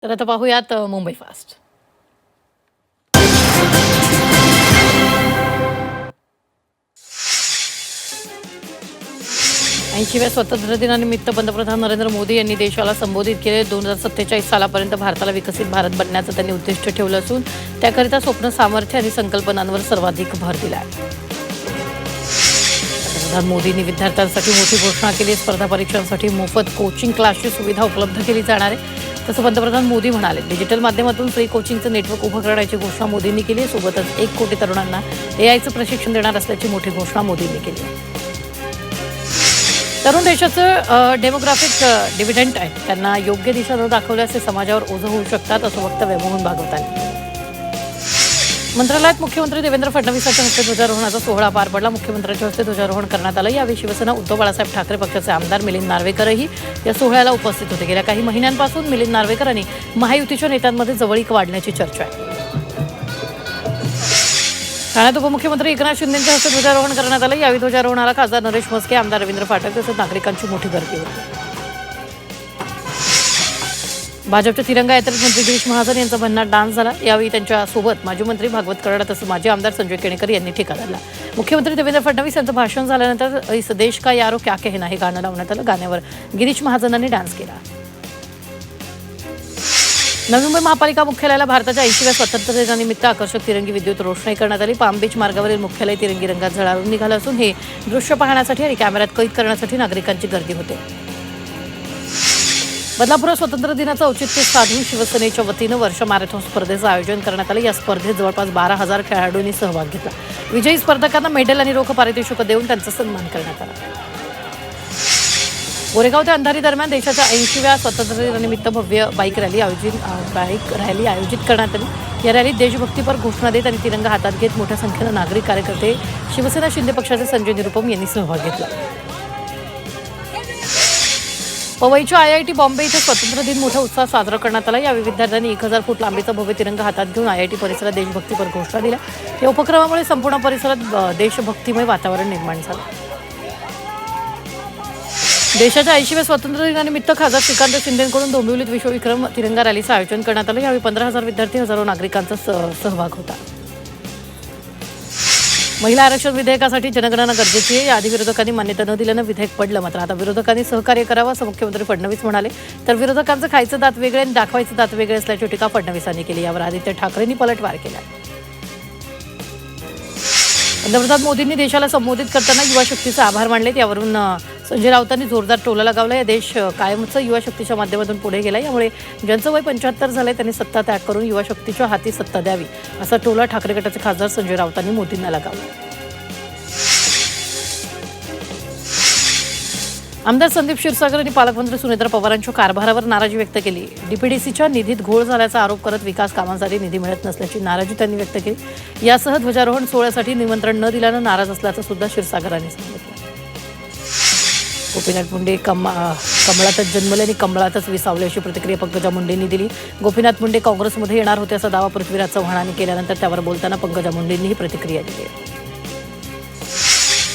तर आता पाहूयात मुंबई फास्ट. 80व्या स्वातंत्र्य दिनानिमित्त पंतप्रधान नरेंद्र मोदी यांनी देशाला संबोधित केले. 2047 सालापर्यंत भारताला विकसित भारत बनण्याचं त्यांनी उद्दिष्ट ठेवलं असून त्याकरिता स्वप्न, सामर्थ्य आणि संकल्पनांवर सर्वाधिक भर दिला आहे. पंतप्रधान मोदींनी विद्यार्थ्यांसाठी मोठी घोषणा केली. स्पर्धा परीक्षांसाठी मोफत कोचिंग क्लासची सुविधा उपलब्ध केली जाणार आहे. तसं पंतप्रधान मोदी म्हणाले, डिजिटल माध्यमातून फ्री कोचिंगचं नेटवर्क उभं करण्याची घोषणा मोदींनी केली. सोबतच 1 कोटी तरुणांना एआयचं प्रशिक्षण देणार असल्याची मोठी घोषणा मोदींनी केली. तरुण देशाचं डेमोग्राफिक डिव्हिडंड आहे. त्यांना योग्य दिशा न दाखवल्यास ते समाजावर ओझं होऊ शकतात, असं वक्तव्य मोहन भागवत यांनी. मंत्रालयात मुख्यमंत्री देवेंद्र फडणवीसांच्या हस्ते ध्वजारोहणाचा सोहळा पार पडला. मुख्यमंत्र्यांच्या हस्ते ध्वजारोहण करण्यात आलं. यावेळी शिवसेना उद्धव बाळासाहेब ठाकरे पक्षाचे आमदार मिलिंद नार्वेकरही या सोहळ्याला उपस्थित होते. गेल्या काही महिन्यांपासून मिलिंद नार्वेकर महायुतीच्या नेत्यांमध्ये जवळीक वाढण्याची चर्चा आहे. ठाण्यात उपमुख्यमंत्री एकनाथ शिंदेंच्या हस्ते ध्वजारोहण करण्यात आलं. यावेळी ध्वजारोहणाला खासदार नरेश म्हस्के, आमदार रवींद्र फाटक तसंच नागरिकांची मोठी गर्दी होती. भाजपच्या तिरंगा यात्रेत मंत्री गिरीश महाजन यांचा भन्नाट डान्स झाला. यावेळी त्यांच्यासोबत माजी मंत्री भागवत कराड तसंच माजी आमदार संजय केणेकर यांनी ठिका धरला. मुख्यमंत्री देवेंद्र फडणवीस यांचं भाषण झाल्यानंतर इस देश का यारो क्या कहना हे गाणं लावण्यात आलं. गाण्यावर गिरीश महाजनांनी डान्स केला. नवी मुंबई महापालिका मुख्यालयाला भारताच्या 80व्या स्वातंत्र्य दिनानिमित्त आकर्षक तिरंगी विद्युत रोषणाई करण्यात आली. पाम बीच मार्गावरील मुख्यालय तिरंगी रंगात झळाळून निघालं असून हे दृश्य पाहण्यासाठी आणि कॅमेऱ्यात कैद करण्यासाठी नागरिकांची गर्दी होते. बदलापुरात स्वातंत्र्य दिनाचं औचित्य साधून शिवसेनेच्या वतीनं वर्ष मॅरेथॉन स्पर्धेचं आयोजन करण्यात आलं. या स्पर्धेत जवळपास 12,000 खेळाडूंनी सहभाग घेतला. विजयी स्पर्धकांना मेडल आणि रोख पारितोषिकं देऊन त्यांचा सन्मान करण्यात आला. गोरेगाव ते अंधारी दरम्यान देशाच्या 80व्या स्वातंत्र्य दिनानिमित्त भव्य बाईक रॅली आयोजित करण्यात आली. या रॅलीत देशभक्तीपर घोषणा देत आणि तिरंगा हातात घेत मोठ्या संख्येनं नागरिक, कार्यकर्ते, शिवसेना शिंदे पक्षाचे संजय निरुपम यांनी सहभाग घेतला. पवईच्या IIT बॉम्बे इथे स्वातंत्र्य दिन मोठा उत्साह साजरा करण्यात आला. यावेळी विद्यार्थ्यांनी 1000 फूट लांबीचा भव्य तिरंगा हातात घेऊन IIT परिसरात देशभक्तीपर घोषणा दिल्या. या उपक्रमामुळे संपूर्ण परिसरात देशभक्तिमय वातावरण निर्माण झालं. देशाच्या 80व्या स्वातंत्र्य दिनानिमित्त खासदार श्रीकांत शिंदेंकडून डोंबिवलीत विश्वविक्रम तिरंगा रॅलीचं आयोजन करण्यात आलं. यावेळी 15,000 विद्यार्थी, हजारो नागरिकांचा सहभाग होता. महिला आरक्षण विधेयकासाठी जनगणना गरजेची आहे. याआधी विरोधकांनी मान्यता न दिल्यानं विधेयक पडलं. मात्र आता विरोधकांनी सहकार्य करावं असं मुख्यमंत्री फडणवीस म्हणाले. तर विरोधकांचं खायचं दात वेगळे आणि दाखवायचं दात वेगळे असल्याची टीका फडणवीसांनी केली. यावर आदित्य ठाकरेंनी पलटवार केला. पंतप्रधान मोदींनी देशाला संबोधित करताना युवा शक्तीचा आभार मानले. यावरून संजय राऊतांनी जोरदार टोला लगावला. या देश कायमचं युवा शक्तीच्या माध्यमातून पुढे गेला. यामुळे ज्यांचं वय 75 झालंय त्यांनी सत्ता त्याग करून युवा शक्तीच्या हाती सत्ता द्यावी असा टोला ठाकरे गटाचे खासदार संजय राऊतांनी मोदींना लगावला. आमदार संदीप क्षीरसागर यांनी पालकमंत्री सुनेत्रा पवारांच्या कारभारावर नाराजी व्यक्त केली. डीपीडीसीच्या निधीत घोळ झाल्याचा आरोप करत विकास कामांसाठी निधी मिळत नसल्याची नाराजी त्यांनी व्यक्त केली. यासह ध्वजारोहण सोहळ्यासाठी निमंत्रण न दिल्यानं नाराज असल्याचं सुद्धा क्षीरसागरांनी सांगितलं. गोपीनाथ मुंडे कमळातच जन्मले आणि कमळातच विसावले अशी प्रतिक्रिया पंकजा मुंडेंनी दिली. गोपीनाथ मुंडे काँग्रेसमध्ये येणार होते असा दावा पृथ्वीराज चव्हाणांनी केल्यानंतर त्यावर बोलताना पंकजा मुंडेंनी ही प्रतिक्रिया दिली.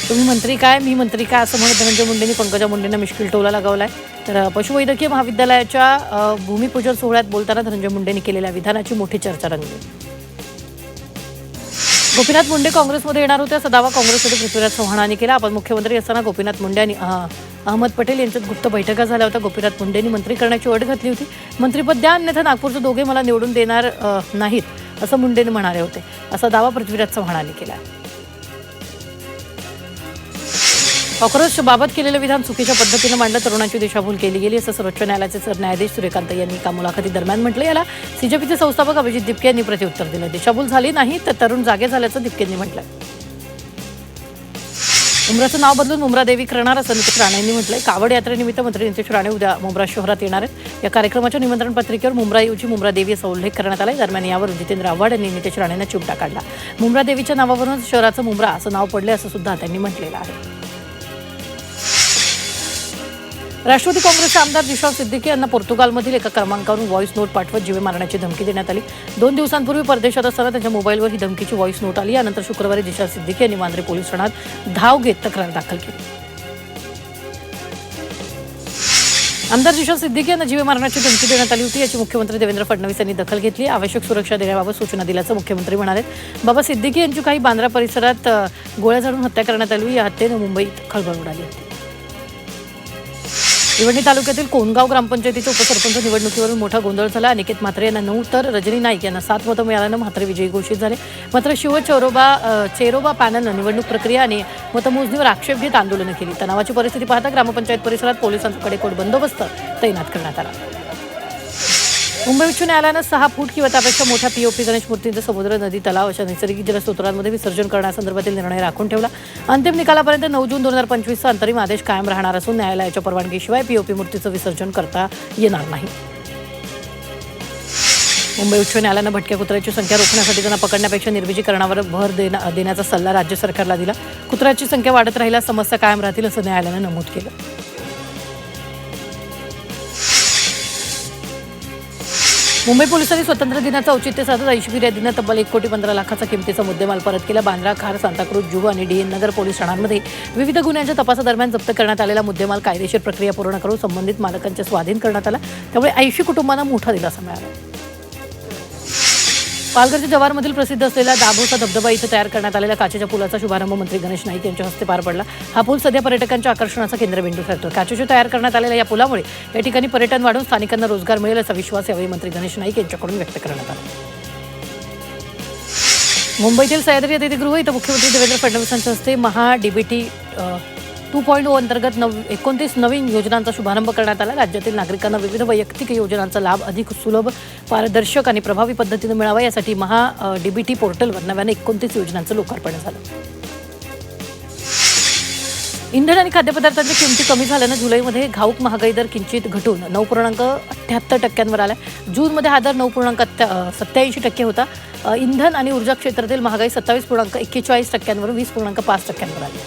तुम्ही मंत्री काय, मी मंत्री काय असं म्हणत धनंजय मुंडेंनी पंकजा मुंडेंना मिश्किल टोला लगावलाय. तर पशुवैद्यकीय महाविद्यालयाच्या भूमिपूजन सोहळ्यात बोलताना धनंजय मुंडेंनी केलेल्या विधानाची मोठी चर्चा रंगली. गोपीनाथ मुंडे काँग्रेसमध्ये येणार होते असा दावा काँग्रेसमध्ये पृथ्वीराज चव्हाणांनी केला. आपण मुख्यमंत्री असताना गोपीनाथ मुंडे आणि अहमद पटेल यांच्यात गुप्त बैठका झाल्या होत्या. गोपीनाथ मुंडेंनी मंत्री करण्याची अट घातली होती. मंत्रिपद द्या अन्यथा नागपूरचे दोघे मला निवडून देणार नाहीत असं मुंडेंनी म्हणाले होते असा दावा पृथ्वीराज चव्हाणांनी केला. कॉक्रोच बाबत केलेलं विधान चुकीच्या पद्धतीनं मांडलं, तरुणांची दिशाभूल केली गेली असं सर्वोच्च न्यायालयाचे सरन्यायाधीश सूर्यकांत यांनी एका मुलाखतीदरम्यान म्हटलं. याला सीजेपीचे संस्थापक अभिजित दिपके यांनी प्रत्युत्तर दिलं. दिशाभूल झाली नाही तर तरुण जागे झाल्याचं दिपकेंनी म्हटलंय. मुंब्राचं नाव बदलून मुंब्रा देवी करणार असं नितेश राणेंनी म्हटलंय. कावड यात्रेनिमित्त मंत्री नितेश राणे उद्या मुंब्रा शहरात येणार आहेत. या कार्यक्रमाच्या निमंत्रण पत्रिकेवर मुंब्राऐवजी मुंब्रा देवी असा उल्लेख करण्यात आला. दरम्यान यावरून जितेंद्र आव्हाड यांनी नितेश राणेंना चिमटा काढला. मुंब्रा देवीच्या नावावरून शहराचं मुंब्रा असं नाव पडले असं सुद्धा त्यांनी म्हटलेलं आहे. राष्ट्रवादी काँग्रेसचे आमदार जिशान सिद्दीकी यांना पोर्तुगालमधील एका क्रमांकावरून व्हॉइस नोट पाठवत जीवे मारण्याची धमकी देण्यात आली. 2 दिवसांपूर्वी परदेशात असताना त्यांच्या मोबाईलवर ही धमकीची व्हॉइस नोट आली. यानंतर शुक्रवारी जिशान सिद्दीकी यांनी वांद्रे पोलीस ठाण्यात धाव घेत तक्रार दाखल केली. आमदार जिशान सिद्दीकी यांना जीवे मारण्याची धमकी देण्यात आली होती. याची मुख्यमंत्री देवेंद्र फडणवीस यांनी दखल घेतली. आवश्यक सुरक्षा देण्याबाबत सूचना दिल्याचं मुख्यमंत्री म्हणाले. बाबा सिद्दीकी यांची काही बांद्रा परिसरात गोळ्या झाडून हत्या करण्यात आली. या हत्येने मुंबईत खळबळ उडाली होती. भिवंडी तालुक्यातील कोणगाव ग्रामपंचायतीच्या उपसरपंच निवडणुकीवरून मोठा गोंधळ झाला. अनिकेत म्हात्रे यांना 9 तर रजनी नाईक यांना 7 मतं मिळाल्यानं म्हात्रे विजयी घोषित झाले. मात्र चेरोबा पॅनलनं निवडणूक प्रक्रिया आणि मतमोजणीवर आक्षेप घेत आंदोलनं केली. तणावाची परिस्थिती पाहता ग्रामपंचायत परिसरात पोलिसांचा कडेकोट बंदोबस्त तैनात करण्यात आला. मुंबई उच्च न्यायालयानं 6 फूट किंवा त्यापेक्षा मोठ्या पीओपी गणेश मूर्तींचं समुद्र, नदी, तलाव अशा नैसर्गिक जलस्रोतांमध्ये विसर्जन करण्यासंदर्भातील निर्णय राखून ठेवला. अंतिम निकालापर्यंत 9 जून 2025चा अंतरिम आदेश कायम राहणार असून न्यायालयाच्या परवानगीशिवाय पीओपी मूर्तीचं विसर्जन करता येणार नाही. मुंबई उच्च न्यायालयानं भटक्या कुत्र्याची संख्या रोखण्यासाठी त्यांना पकडण्यापेक्षा निर्विजीकरणावर भर देण्याचा सल्ला राज्य सरकारला दिला. कुत्र्याची संख्या वाढत राहिल्यास समस्या कायम राहतील असं न्यायालयानं नमूद केलं. मुंबई पोलिसांनी स्वातंत्र्य दिनाचं औचित्य साधत 80 फिर्यादींना तब्बल 1,15,00,000चा किमतीचा मुद्देमाल परत केला. बांद्रा, खार, सांताक्रूझ, जुहू आणि DN नगर पोलीस ठाण्यांमध्ये विविध गुन्ह्यांच्या तपासादरम्यान जप्त करण्यात आलेला मुद्देमाल कायदेशीर प्रक्रिया पूर्ण करून संबंधित मालकांच्या स्वाधीन करण्यात आला. त्यामुळे 80 कुटुंबांना मोठा दिलासा मिळाला. पालघरच्या जव्हारमधील प्रसिद्ध असलेला दाभोसा धबधबा इथं तयार करण्यात आलेल्या काचेच्या पुलाचा शुभारंभ मंत्री गणेश नाईक यांच्या हस्ते पार पडला. हा पूल सध्या पर्यटकांच्या आकर्षणाचा केंद्रबिंदू ठरतो. काचेच्या तयार करण्यात आलेल्या या पुलामुळे या ठिकाणी पर्यटन वाढून स्थानिकांना रोजगार मिळेल असा विश्वास यावेळी मंत्री गणेश नाईक यांच्याकडून व्यक्त करण्यात आला. मुंबईतील सह्याद्री अतिथीगृह इथं मुख्यमंत्री देवेंद्र फडणवीसांच्या हस्ते DBT 2.0 अंतर्गत 29 नवीन योजनांचा शुभारंभ करण्यात आला. राज्यातील नागरिकांना विविध वैयक्तिक योजनांचा लाभ अधिक सुलभ, पारदर्शक आणि प्रभावी पद्धतीने मिळावा यासाठी DBT पोर्टलवर नव्याने 29 योजनांचं लोकार्पण झालं. इंधन आणि खाद्यपदार्थांच्या किमती कमी झाल्यानं जुलैमध्ये घाऊक महागाई दर किंचित घटून 9.78% आला. जूनमध्ये हा दर 9.87% होता. इंधन आणि ऊर्जा क्षेत्रातील महागाई 27.41% वरून 20.5% आली.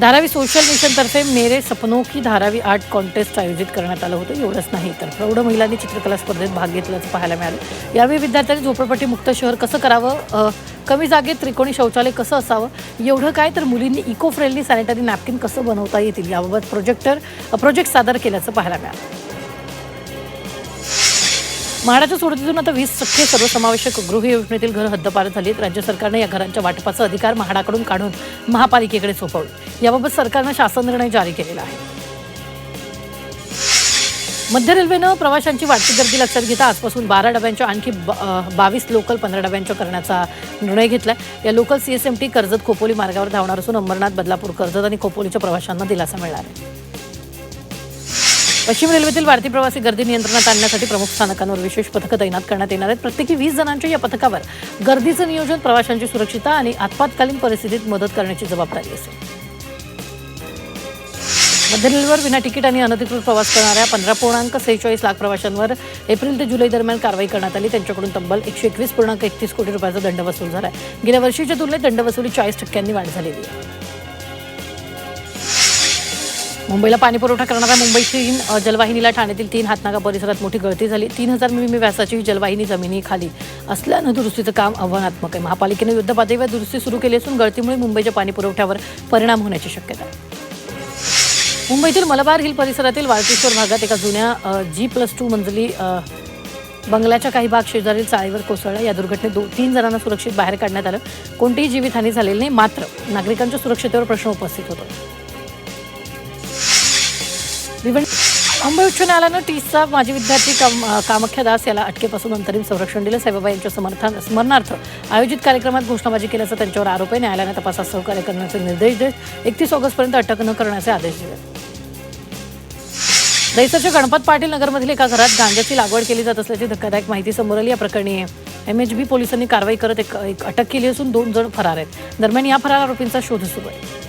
धारावी सोशल मिशनतर्फे मेरे सपनों की धारावी आर्ट कॉन्टेस्ट आयोजित करण्यात आलं होतं. एवढंच नाही तर प्रौढ महिलांनी चित्रकला स्पर्धेत भाग घेतल्याचं पाहायला मिळालं. यावेळी विद्यार्थ्यांनी झोपडपट्टी मुक्त शहर कसं करावं, कमी जागेत त्रिकोणी शौचालय कसं असावं, एवढं काय तर मुलींनी इको फ्रेंडली सॅनिटरी नॅपकिन कसं बनवता येतील याबाबत प्रोजेक्ट सादर केल्याचं पाहायला मिळालं. म्हाडाच्या सोडतीतून आता 20% सर्वसमावेशक गृह योजनेतील घरं हद्दपार झाली आहेत. राज्य सरकारने या घरांच्या वाटपाचा अधिकार म्हाडाकडून काढून महापालिकेकडे सोपवले. याबाबत सरकारनं शासन निर्णय जारी केलेला आहे. मध्य रेल्वेनं प्रवाशांची वाढती गर्दी लक्षात घेता आजपासून 12 डब्यांच्या आणखी 22 लोकल 15 डब्यांच्या करण्याचा निर्णय घेतला. या लोकल CSMT कर्जत खोपोली मार्गावर धावणार असून अंबरनाथ, बदलापूर, कर्जत आणि खोपोलीच्या प्रवाशांना दिलासा मिळणार आहे. पश्चिम रेल्वेतील वाढती प्रवासी गर्दी नियंत्रणात आणण्यासाठी प्रमुख स्थानकांवर विशेष पथकं तैनात करण्यात येणार आहेत. प्रत्येकी 20 जणांच्या या पथकावर गर्दीचं नियोजन, प्रवाशांची सुरक्षितता आणि आपत्कालीन परिस्थितीत मदत करण्याची जबाबदारी असेल. मध्य रेल्वेवर विना तिकीट आणि अनधिकृत प्रवास करणाऱ्या 15.46 लाख प्रवाशांवर एप्रिल ते जुलै दरम्यान कारवाई करण्यात आली. त्यांच्याकडून तब्बल 121.31 कोटी रुपयाचा दंड वसूल झाला आहे. गेल्या वर्षीच्या तुलनेत दंडवसुली 40% वाढ झालेली आहे. मुंबईला पाणीपुरवठा करणाऱ्या मुंबई 3 जलवाहिनीला ठाण्यातील 3 हातनागा परिसरात मोठी गळती झाली. 3000 मिमी व्यासाची ही जलवाहिनी जमिनीखाली असल्यानं दुरुस्तीचं काम आव्हानात्मक आहे. महापालिकेने युद्धपातळीवर दुरुस्ती सुरू केली असून गळतीमुळे मुंबईच्या पाणीपुरवठ्यावर परिणाम होण्याची शक्यता आहे. मुंबईतील मलबार हिल परिसरातील वाळकेश्वर भागात एका जुन्या G+2 मंजली बंगल्याच्या काही भाग शेजारील चाळीवर कोसळला. या दुर्घटनेत 3 जणांना सुरक्षित बाहेर काढण्यात आलं. कोणतीही जीवितहानी झालेली नाही, मात्र नागरिकांच्या सुरक्षितेवर प्रश्न उपस्थित होतो. मुंबई उच्च न्यायालयानं टीसचा माजी विद्यार्थी कामाख्या दास याला अटकेपासून अंतरिम संरक्षण दिलं. साईबाबा यांच्या स्मरणार्थ आयोजित कार्यक्रमात घोषणाबाजी केल्याचा त्यांच्यावर आरोप आहे. न्यायालयानं तपासात सहकार्य करण्याचे निर्देश देत 31 ऑगस्टपर्यंत अटक न करण्याचे आदेश दिले. दहिसरच्या गणपत पाटील नगरमधील एका घरात गांजाची लागवड केली जात असल्याची धक्कादायक माहिती समोर आली. या प्रकरणी MHB पोलिसांनी कारवाई करत एक अटक केली असून 2 जण फरार आहेत. दरम्यान या फरार आरोपींचा शोध सुरू आहे.